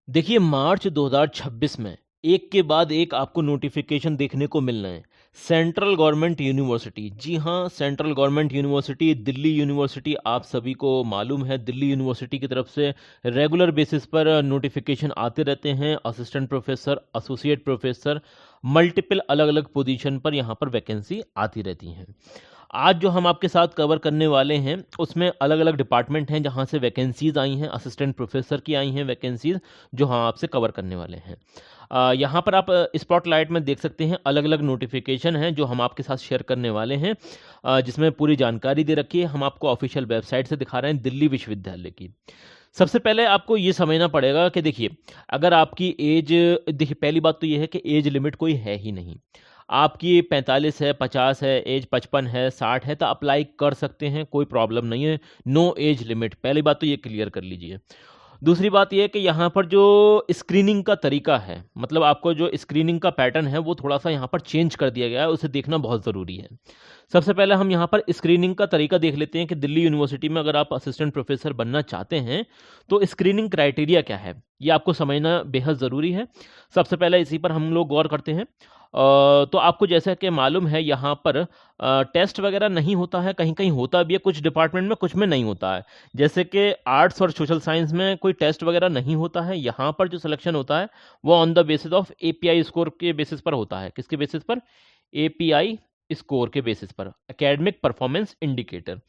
देखिए, मार्च 2026 में एक के बाद एक आपको नोटिफिकेशन देखने को मिल रहे हैं। सेंट्रल गवर्नमेंट यूनिवर्सिटी, जी हाँ, central government university, Delhi university, आप सभी को मालूम है दिल्ली यूनिवर्सिटी की तरफ से रेगुलर बेसिस पर नोटिफिकेशन आते रहते हैं। Assistant professor, associate professor, multiple अलग अलग पोजीशन पर यहाँ पर वैकेंसी आती रहती हैं। आज जो हम आपके साथ कवर करने वाले हैं उसमें अलग अलग डिपार्टमेंट हैं जहाँ से वैकेंसीज आई हैं, असिस्टेंट प्रोफेसर की आई हैं वैकेंसीज, जो हम आपसे कवर करने वाले हैं। यहाँ पर आप स्पॉटलाइट में देख सकते हैं अलग अलग नोटिफिकेशन हैं जो हम आपके साथ शेयर करने वाले हैं, जिसमें पूरी जानकारी दे रखी है। हम आपको ऑफिशियल वेबसाइट से दिखा रहे हैं, दिल्ली विश्वविद्यालय की। सबसे पहले आपको ये समझना पड़ेगा कि देखिए, अगर आपकी एज, देखिए पहली बात तो ये है कि एज लिमिट कोई है ही नहीं। आपकी 45 है, 50 है, एज 55 है, 60 है, तो अप्लाई कर सकते हैं, कोई प्रॉब्लम नहीं है। नो एज लिमिट, पहली बात तो ये क्लियर कर लीजिए। दूसरी बात ये है कि यहाँ पर जो स्क्रीनिंग का तरीका है, मतलब आपको जो स्क्रीनिंग का पैटर्न है वो थोड़ा सा यहाँ पर चेंज कर दिया गया है, उसे देखना बहुत ज़रूरी है। सबसे पहले हम यहाँ पर स्क्रीनिंग का तरीका देख लेते हैं कि दिल्ली यूनिवर्सिटी में अगर आप असिस्टेंट प्रोफेसर बनना चाहते हैं तो स्क्रीनिंग क्राइटेरिया क्या है, ये आपको समझना बेहद ज़रूरी है। सबसे पहले इसी पर हम लोग गौर करते हैं। तो आपको जैसा कि मालूम है यहाँ पर टेस्ट वगैरह नहीं होता है, कहीं कहीं होता भी है, कुछ डिपार्टमेंट में, कुछ में नहीं होता है। जैसे कि आर्ट्स और सोशल साइंस में कोई टेस्ट वगैरह नहीं होता है। यहाँ पर जो सिलेक्शन होता है वो on the basis of API score के बेसिस पर होता है। किसके बेसिस पर? एपीआई स्कोर के बेसिस पर, एकेडमिक परफॉर्मेंस इंडिकेटर।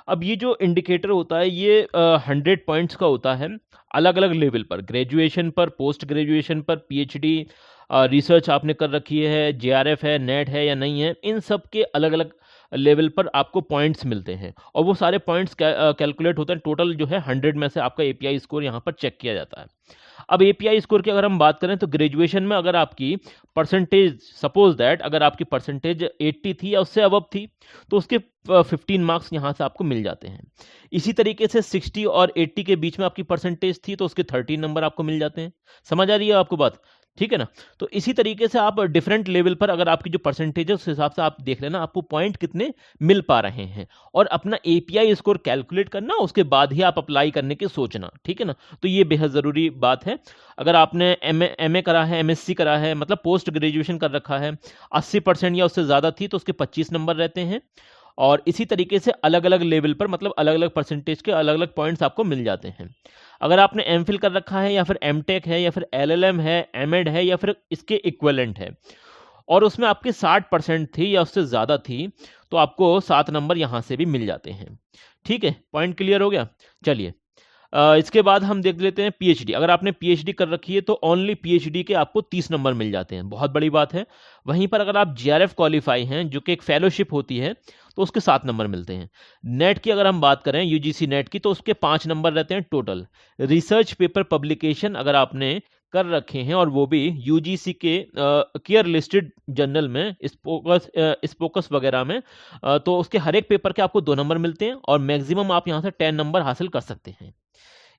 अब ये जो इंडिकेटर होता है ये 100 पॉइंट्स का होता है, अलग अलग लेवल पर, ग्रेजुएशन पर, पोस्ट ग्रेजुएशन पर, पीएचडी, रिसर्च आपने कर रखी है, जेआरएफ है, नेट है या नहीं है, इन सब के अलग अलग लेवल पर आपको पॉइंट्स मिलते हैं और वो सारे पॉइंट्स कैलकुलेट होते हैं। टोटल जो है 100 में से आपका एपीआई स्कोर यहाँ पर चेक किया जाता है। अब एपीआई स्कोर की अगर हम बात करें तो ग्रेजुएशन में अगर आपकी परसेंटेज, सपोज दैट अगर आपकी परसेंटेज 80 थी या उससे अबव थी तो उसके 15 मार्क्स यहाँ से आपको मिल जाते हैं। इसी तरीके से 60 और 80 के बीच में आपकी परसेंटेज थी तो उसके 13 नंबर आपको मिल जाते हैं। समझ आ रही है आपको बात? ठीक है ना? तो इसी तरीके से आप डिफरेंट लेवल पर अगर आपकी जो परसेंटेज है उस हिसाब से आप देख लेना आपको पॉइंट कितने मिल पा रहे हैं और अपना एपीआई स्कोर कैलकुलेट करना, उसके बाद ही आप अप्लाई करने की सोचना। ठीक है ना? तो ये बेहद ज़रूरी बात है। अगर आपने एमए करा है, एमएससी करा है, मतलब पोस्ट ग्रेजुएशन कर रखा है, 80% या उससे ज़्यादा थी तो उसके 25 नंबर रहते हैं। और इसी तरीके से अलग अलग लेवल पर, मतलब अलग अलग परसेंटेज के अलग अलग पॉइंट्स आपको मिल जाते हैं। अगर आपने एमफिल कर रखा है या फिर एमटेक है या फिर एलएलएम है, एमएड है या फिर इसके इक्विवेलेंट है और उसमें आपकी 60% थी या उससे ज़्यादा थी तो आपको 7 नंबर यहाँ से भी मिल जाते हैं। ठीक है, पॉइंट क्लियर हो गया? चलिए, इसके बाद हम देख लेते हैं पीएचडी। अगर आपने पीएचडी कर रखी है तो ओनली पीएचडी के आपको 30 नंबर मिल जाते हैं, बहुत बड़ी बात है। वहीं पर अगर आप जेआरएफ क्वालिफाई हैं, जो कि एक फेलोशिप होती है, तो उसके 7 नंबर मिलते हैं। नेट की अगर हम बात करें, यूजीसी नेट की, तो उसके 5 नंबर रहते हैं टोटल। रिसर्च पेपर पब्लिकेशन अगर आपने कर रखे हैं और वो भी यूजीसी के केयर लिस्टेड जर्नल में, स्पोकस वगैरह में, तो उसके हर एक पेपर के आपको 2 नंबर मिलते हैं और मैक्सिमम आप यहाँ से 10 नंबर हासिल कर सकते हैं।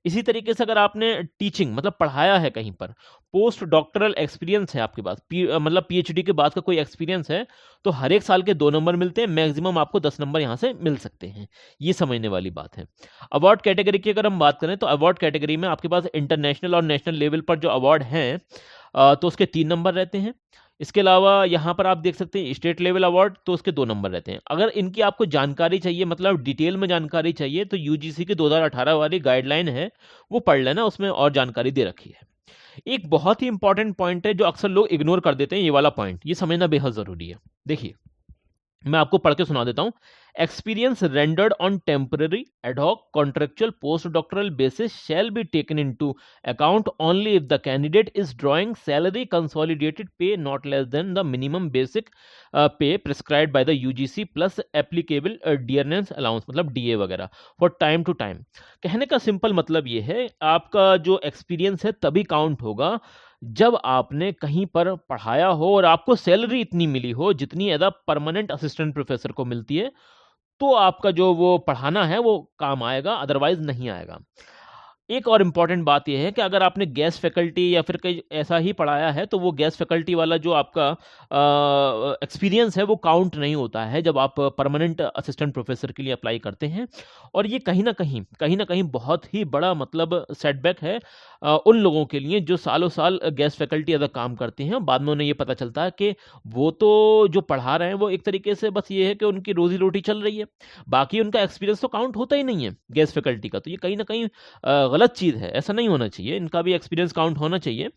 इसी तरीके से अगर आपने टीचिंग, मतलब पढ़ाया है कहीं पर, पोस्ट डॉक्टरल एक्सपीरियंस है आपके पास, मतलब पीएचडी के बाद का कोई एक्सपीरियंस है, तो हर एक साल के 2 नंबर मिलते हैं, मैक्सिमम आपको 10 नंबर यहाँ से मिल सकते हैं। ये समझने वाली बात है। अवार्ड कैटेगरी की अगर हम बात करें तो अवार्ड कैटेगरी में आपके पास इंटरनेशनल और नेशनल लेवल पर जो अवार्ड हैं, तो उसके 3 नंबर रहते हैं। इसके अलावा यहाँ पर आप देख सकते हैं स्टेट लेवल अवार्ड, तो उसके 2 नंबर रहते हैं। अगर इनकी आपको जानकारी चाहिए, मतलब डिटेल में जानकारी चाहिए, तो यूजीसी की 2018 वाली गाइडलाइन है वो पढ़ लेना, उसमें और जानकारी दे रखी है। एक बहुत ही इंपॉर्टेंट पॉइंट है जो अक्सर लोग इग्नोर कर देते हैं, ये वाला पॉइंट, ये समझना बेहद जरूरी है। देखिए, मैं आपको पढ़ के सुना देता हूं। Experience rendered on temporary, ad hoc, contractual, post doctoral basis shall be taken into account only if the candidate is drawing salary consolidated pay not less than the minimum basic pay prescribed by the UGC plus applicable dearness allowance, मतलब DA वगैरह, for time to time. कहने का simple मतलब ये है, आपका जो experience है तभी काउंट होगा जब आपने कहीं पर पढ़ाया हो और आपको सैलरी इतनी मिली हो जितनी as a permanent assistant professor को मिलती है, तो आपका जो वो पढ़ाना है वो काम आएगा, अदरवाइज नहीं आएगा। एक और इम्पॉर्टेंट बात यह है कि अगर आपने गेस्ट फैकल्टी या फिर कहीं ऐसा ही पढ़ाया है तो वो गेस्ट फैकल्टी वाला जो आपका एक्सपीरियंस है वो काउंट नहीं होता है जब आप परमानेंट असिस्टेंट प्रोफेसर के लिए अप्लाई करते हैं। और ये कहीं ना कहीं बहुत ही बड़ा मतलब सेटबैक है उन लोगों के लिए जो सालों साल गेस्ट फैकल्टी अगर काम करते हैं। बाद में उन्हें ये पता चलता है कि वो तो जो पढ़ा रहे हैं वो एक तरीके से बस ये है कि उनकी रोजी रोटी चल रही है, बाकी उनका एक्सपीरियंस तो काउंट होता ही नहीं है गेस्ट फैकल्टी का। तो ये कहीं ना कहीं गलत चीज़ है, ऐसा नहीं होना चाहिए, इनका भी एक्सपीरियंस काउंट होना चाहिए।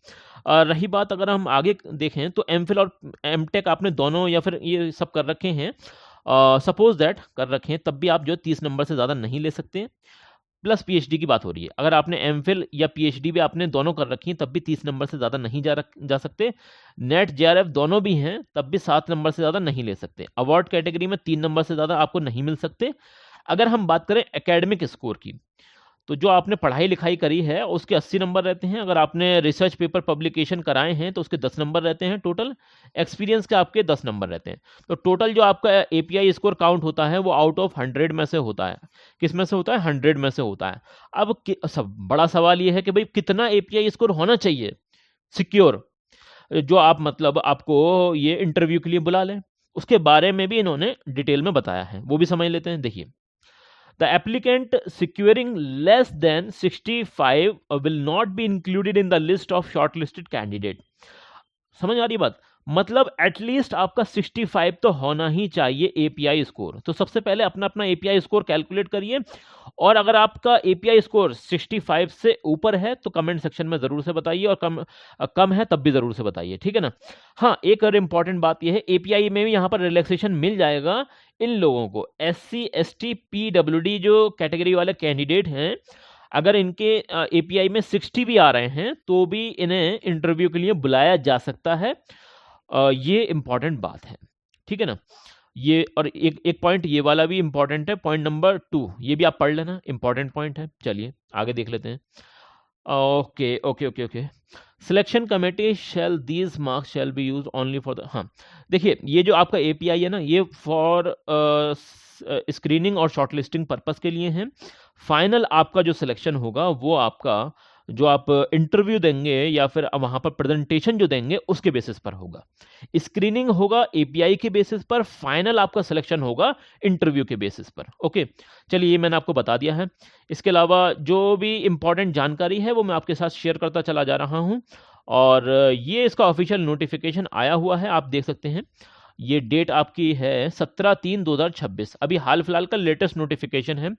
रही बात अगर हम आगे देखें तो एमफिल और एमटेक आपने दोनों या फिर ये सब कर रखे हैं, सपोज दैट कर रखे हैं, तब भी आप जो 30 नंबर से ज़्यादा नहीं ले सकते। प्लस पीएचडी की बात हो रही है, अगर आपने एमफिल या पीएचडी भी आपने दोनों कर रखी हैं तब भी 30 नंबर से ज़्यादा नहीं जा सकते। नेट जेआरएफ दोनों भी हैं तब भी 7 नंबर से ज़्यादा नहीं ले सकते। अवार्ड कैटेगरी में 3 नंबर से ज़्यादा आपको नहीं मिल सकते। अगर हम बात करें एकेडमिक स्कोर की, तो जो आपने पढ़ाई लिखाई करी है उसके 80 नंबर रहते हैं। अगर आपने रिसर्च पेपर पब्लिकेशन कराए हैं तो उसके 10 नंबर रहते हैं टोटल। एक्सपीरियंस के आपके 10 नंबर रहते हैं। तो टोटल जो आपका एपीआई स्कोर काउंट होता है वो आउट ऑफ 100 में से होता है। किस में से होता है? 100 में से होता है। अब सब बड़ा सवाल ये है कि भाई कितना एपीआई स्कोर होना चाहिए सिक्योर, जो आप मतलब आपको ये इंटरव्यू के लिए बुला लें। उसके बारे में भी इन्होंने डिटेल में बताया है, वो भी समझ लेते हैं। देखिए, the applicant securing less than 65 will not be included in the list of shortlisted candidate। समझ आ रही बात? मतलब एटलीस्ट आपका 65 तो होना ही चाहिए एपीआई स्कोर। तो सबसे पहले अपना अपना एपीआई स्कोर कैलकुलेट करिए, और अगर आपका एपीआई स्कोर 65 से ऊपर है तो कमेंट सेक्शन में जरूर से बताइए, और कम है तब भी जरूर से बताइए, ठीक है ना। हाँ, एक और इम्पॉर्टेंट बात यह है, एपीआई में भी यहाँ पर रिलैक्सेशन मिल जाएगा इन लोगों को। एससी एसटी पीडब्ल्यूडी जो कैटेगरी वाले कैंडिडेट हैं, अगर इनके एपीआई में 60 भी आ रहे हैं तो भी इन्हें इंटरव्यू के लिए बुलाया जा सकता है। ये इंपॉर्टेंट बात है, ठीक है ना। ये और एक एक पॉइंट ये वाला भी इंपॉर्टेंट है, पॉइंट नंबर 2, ये भी आप पढ़ लेना, इंपॉर्टेंट पॉइंट है। चलिए आगे देख लेते हैं। Okay okay okay okay. Selection committee shell these marks shall be use only for the, हाँ देखिए, ये जो आपका एपीआई है ना, ये फॉर स्क्रीनिंग और शॉर्टलिस्टिंग पर्पस के लिए है। फाइनल आपका जो सिलेक्शन होगा वो आपका जो आप इंटरव्यू देंगे या फिर वहां पर प्रेजेंटेशन जो देंगे उसके बेसिस पर होगा। स्क्रीनिंग होगा एपीआई के बेसिस पर, फाइनल आपका सिलेक्शन होगा इंटरव्यू के बेसिस पर। ओके, चलिए ये मैंने आपको बता दिया है। इसके अलावा जो भी इंपॉर्टेंट जानकारी है वो मैं आपके साथ शेयर करता चला जा रहा हूं। और ये इसका ऑफिशियल नोटिफिकेशन आया हुआ है, आप देख सकते हैं। ये डेट आपकी है 17/3/2026, अभी हाल फिलहाल का लेटेस्ट नोटिफिकेशन है।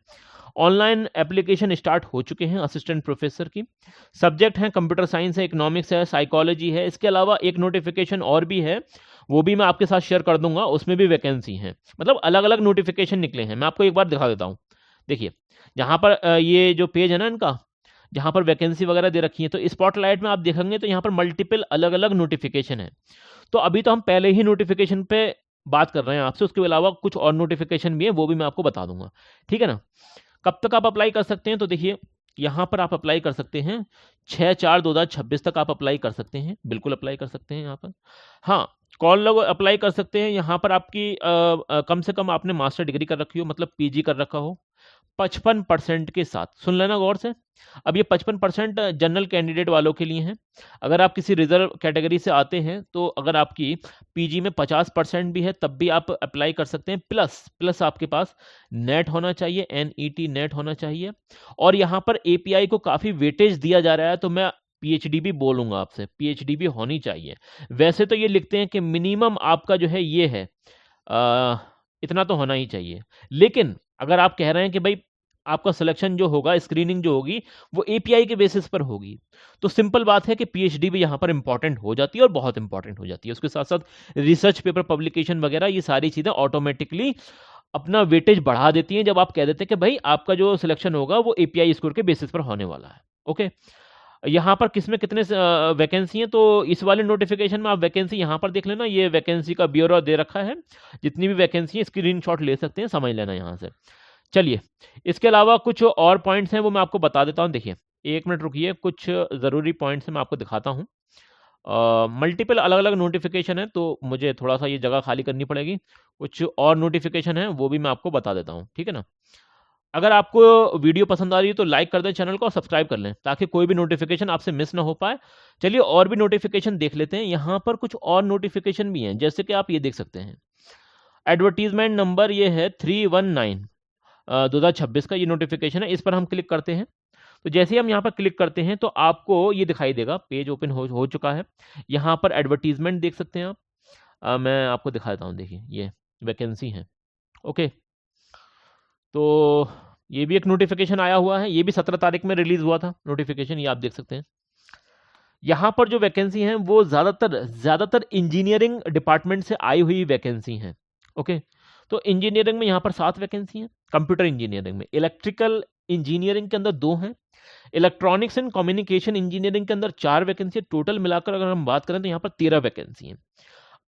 ऑनलाइन एप्लीकेशन स्टार्ट हो चुके हैं असिस्टेंट प्रोफेसर की। सब्जेक्ट हैं कंप्यूटर साइंस है, इकोनॉमिक्स है, साइकोलॉजी है। इसके अलावा एक नोटिफिकेशन और भी है, वो भी मैं आपके साथ शेयर कर दूंगा, उसमें भी वैकेंसी है। मतलब अलग अलग नोटिफिकेशन निकले हैं, मैं आपको एक बार दिखा देता हूँ। देखिए, जहाँ पर ये जो पेज है ना इनका, जहाँ पर वैकेंसी वगैरह दे रखी है, तो स्पॉटलाइट में आप देखेंगे तो यहाँ पर मल्टीपल अलग अलग नोटिफिकेशन है। तो अभी तो हम पहले ही नोटिफिकेशन पे बात कर रहे हैं आपसे, उसके अलावा कुछ और नोटिफिकेशन भी है, वो भी मैं आपको बता दूंगा, ठीक है ना। कब तक आप अप्लाई कर सकते हैं? तो देखिए, यहाँ पर आप अप्लाई कर सकते हैं 6/4/2026 तक आप अप्लाई कर सकते हैं, बिल्कुल अप्लाई कर सकते हैं यहाँ पर। हाँ, कौन लोग अप्लाई कर सकते हैं? यहाँ पर आपकी कम से कम आपने मास्टर डिग्री कर रखी हो, मतलब पीजी कर रखा हो 55% के साथ। सुन लेना गौर से, अब ये 55% जनरल कैंडिडेट वालों के लिए हैं। अगर आप किसी रिजर्व कैटेगरी से आते हैं तो अगर आपकी पीजी में 50% भी है तब भी आप अप्लाई कर सकते हैं। प्लस प्लस आपके पास नेट होना चाहिए, एनईटी नेट होना चाहिए। और यहाँ पर एपीआई को काफ़ी वेटेज दिया जा रहा है, तो मैं पीएचडी भी बोलूँगा आपसे, पीएचडी भी होनी चाहिए। वैसे तो ये लिखते हैं कि मिनिमम आपका जो है ये है, इतना तो होना ही चाहिए। लेकिन अगर आप कह रहे हैं कि भाई आपका सिलेक्शन जो होगा, स्क्रीनिंग जो होगी वो एपीआई के बेसिस पर होगी, तो सिंपल बात है कि पीएचडी भी यहाँ पर इंपॉर्टेंट हो जाती है, और बहुत इंपॉर्टेंट हो जाती है। उसके साथ साथ रिसर्च पेपर पब्लिकेशन वगैरह, ये सारी चीज़ें ऑटोमेटिकली अपना वेटेज बढ़ा देती हैं जब आप कह देते हैं कि भाई आपका जो सिलेक्शन होगा वो एपीआई स्कोर के बेसिस पर होने वाला है। ओके, यहाँ पर किसमें कितने वैकेंसी हैं, तो इस वाले नोटिफिकेशन में आप वैकेंसी यहाँ पर देख लेना, ये वैकेंसी का ब्यौरा दे रखा है। जितनी भी वैकेंसी है स्क्रीनशॉट ले सकते हैं, समझ लेना यहाँ से। चलिए, इसके अलावा कुछ और पॉइंट्स हैं वो मैं आपको बता देता हूँ। देखिए, एक मिनट रुकिए, कुछ ज़रूरी पॉइंट्स मैं आपको दिखाता हूँ। मल्टीपल अलग अलग नोटिफिकेशन है तो मुझे थोड़ा सा ये जगह खाली करनी पड़ेगी। कुछ और नोटिफिकेशन है वो भी मैं आपको बता देता हूँ, ठीक है ना। अगर आपको वीडियो पसंद आ रही है तो लाइक कर दें चैनल को और सब्सक्राइब कर लें ताकि कोई भी नोटिफिकेशन आपसे मिस ना हो पाए। चलिए और भी नोटिफिकेशन देख लेते हैं। यहाँ पर कुछ और नोटिफिकेशन भी हैं, जैसे कि आप ये देख सकते हैं। एडवर्टीजमेंट नंबर ये है 319 2026 का ये नोटिफिकेशन है। इस पर हम क्लिक करते हैं तो जैसे ही हम यहाँ पर क्लिक करते हैं तो आपको ये दिखाई देगा, पेज ओपन हो चुका है। यहाँ पर एडवर्टीजमेंट देख सकते हैं आप। मैं आपको दिखाता हूँ, देखिए ये वैकेंसी है। ओके, तो ये भी एक नोटिफिकेशन आया हुआ है, ये भी 17 तारीख में रिलीज हुआ था नोटिफिकेशन, ये आप देख सकते हैं। यहाँ पर जो वैकेंसी हैं वो ज़्यादातर इंजीनियरिंग डिपार्टमेंट से आई हुई वैकेंसी हैं। ओके, तो इंजीनियरिंग में यहाँ पर 7 वैकेंसी हैं, कंप्यूटर इंजीनियरिंग में, इलेक्ट्रिकल इंजीनियरिंग के अंदर 2 हैं, इलेक्ट्रॉनिक्स एंड कम्युनिकेशन इंजीनियरिंग के अंदर 4 वैकेंसी है। टोटल मिलाकर अगर हम बात करें तो यहाँ पर 13 वैकेंसी हैं।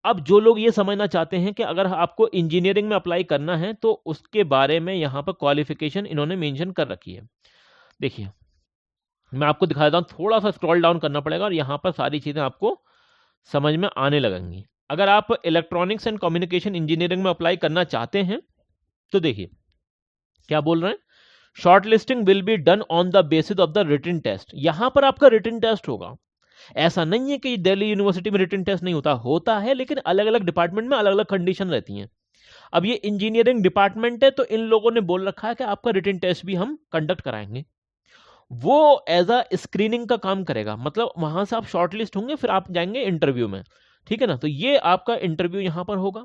अब जो लोग ये समझना चाहते हैं कि अगर आपको इंजीनियरिंग में अप्लाई करना है तो उसके बारे में यहाँ पर क्वालिफिकेशन इन्होंने मेंशन कर रखी है। देखिए मैं आपको दिखा देता हूँ, थोड़ा सा स्क्रॉल डाउन करना पड़ेगा और यहाँ पर सारी चीज़ें आपको समझ में आने लगेंगी। अगर आप इलेक्ट्रॉनिक्स एंड कम्युनिकेशन इंजीनियरिंग में अप्लाई करना चाहते हैं तो देखिए क्या बोल रहे हैं, short listing will be done on the basis of the written test. यहाँ पर आपका रिटन टेस्ट होगा। ऐसा नहीं है कि दिल्ली यूनिवर्सिटी में रिटन टेस्ट नहीं होता है, लेकिन अलग अलग डिपार्टमेंट में अलग अलग कंडीशन रहती हैं। अब ये इंजीनियरिंग डिपार्टमेंट है तो इन लोगों ने बोल रखा है कि आपका रिटन टेस्ट भी हम कंडक्ट कराएंगे। वो एज अ स्क्रीनिंग का काम करेगा, मतलब वहां से आप शॉर्टलिस्ट होंगे फिर आप जाएंगे इंटरव्यू में। ठीक है ना, तो ये आपका इंटरव्यू यहां पर होगा।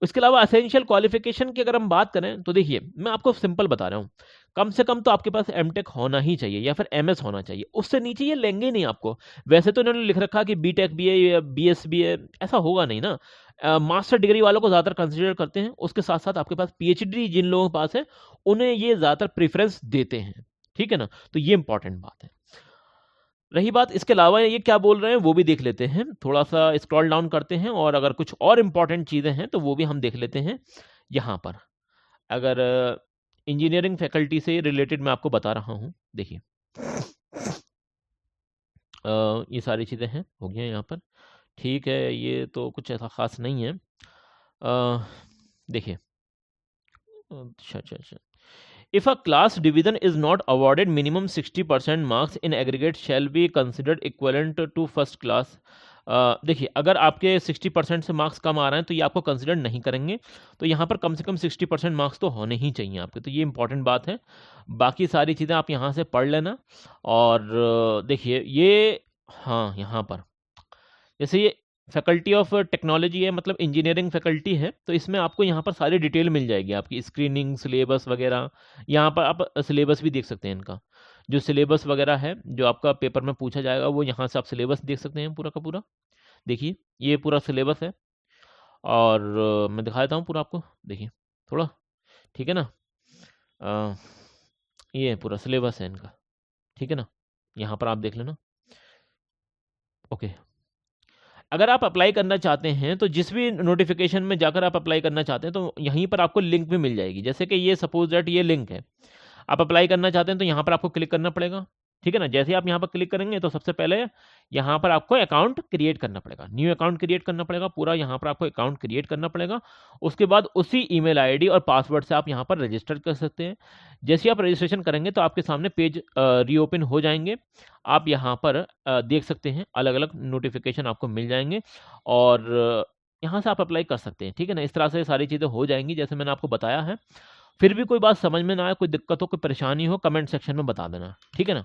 इसके अलावा एसेंशियल क्वालिफिकेशन की अगर हम बात करें तो देखिए मैं आपको सिंपल बता रहा हूँ, कम से कम तो आपके पास एमटेक होना ही चाहिए या फिर एमएस होना चाहिए, उससे नीचे ये लेंगे ही नहीं आपको। वैसे तो इन्होंने लिख रखा कि बीटेक बी ए या बीएस बी ए, ऐसा होगा नहीं ना। मास्टर डिग्री वालों को ज़्यादातर कंसिडर करते हैं, उसके साथ साथ आपके पास पीएचडी जिन लोगों के पास है उन्हें ये ज़्यादातर प्रेफरेंस देते हैं। ठीक है ना, तो ये इंपॉर्टेंट बात है। रही बात इसके अलावा ये क्या बोल रहे हैं वो भी देख लेते हैं, थोड़ा सा स्क्रॉल डाउन करते हैं और अगर कुछ और इंपॉर्टेंट चीज़ें हैं तो वो भी हम देख लेते हैं यहाँ पर। अगर इंजीनियरिंग फैकल्टी से रिलेटेड मैं आपको बता रहा हूँ, देखिए ये सारी चीज़ें हैं, हो गई हैं यहाँ पर। ठीक है, ये तो कुछ ऐसा ख़ास नहीं है। देखिए अच्छा, if a class division is not awarded, minimum 60% marks in aggregate shall be considered equivalent to first class। देखिए अगर आपके 60% से मार्क्स कम आ रहे हैं तो ये आपको कंसिडर नहीं करेंगे, तो यहाँ पर कम से कम 60% मार्क्स तो होने ही चाहिए आपके, तो ये इंपॉर्टेंट बात है। बाकी सारी चीज़ें आप यहाँ से पढ़ लेना। और देखिए ये, हाँ यहाँ पर जैसे ये फैकल्टी ऑफ टेक्नोलॉजी है, मतलब इंजीनियरिंग फैकल्टी है, तो इसमें आपको यहाँ पर सारी डिटेल मिल जाएगी, आपकी स्क्रीनिंग सिलेबस वगैरह। यहाँ पर आप सिलेबस भी देख सकते हैं इनका, जो सिलेबस वगैरह है जो आपका पेपर में पूछा जाएगा वो यहाँ से आप सिलेबस देख सकते हैं पूरा का पूरा। देखिए ये पूरा सिलेबस है और मैं दिखा देता हूँ पूरा आपको, देखिए थोड़ा, ठीक है ना। ये पूरा सिलेबस है इनका, ठीक है ना, यहाँ पर आप देख लेना। ओके, अगर आप अप्लाई करना चाहते हैं तो जिस भी नोटिफिकेशन में जाकर आप अप्लाई करना चाहते हैं तो यहीं पर आपको लिंक भी मिल जाएगी। जैसे कि ये सपोज दैट ये लिंक है, आप अप्लाई करना चाहते हैं तो यहाँ पर आपको क्लिक करना पड़ेगा। ठीक है ना, जैसे आप यहाँ पर क्लिक करेंगे तो सबसे पहले यहाँ पर आपको अकाउंट क्रिएट करना पड़ेगा, न्यू अकाउंट क्रिएट करना पड़ेगा, पूरा यहाँ पर आपको अकाउंट क्रिएट करना पड़ेगा। उसके बाद उसी ईमेल आईडी और पासवर्ड से आप यहाँ पर रजिस्टर कर सकते हैं। जैसे आप रजिस्ट्रेशन करेंगे तो आपके सामने पेज रीओपन हो जाएंगे। आप यहाँ पर देख सकते हैं अलग अलग नोटिफिकेशन आपको मिल जाएंगे और यहाँ से आप अप्लाई कर सकते हैं। ठीक है ना, इस तरह से सारी चीज़ें हो जाएंगी जैसे मैंने आपको बताया है। फिर भी कोई बात समझ में ना आए, कोई दिक्कत हो, कोई परेशानी हो, कमेंट सेक्शन में बता देना। ठीक है ना।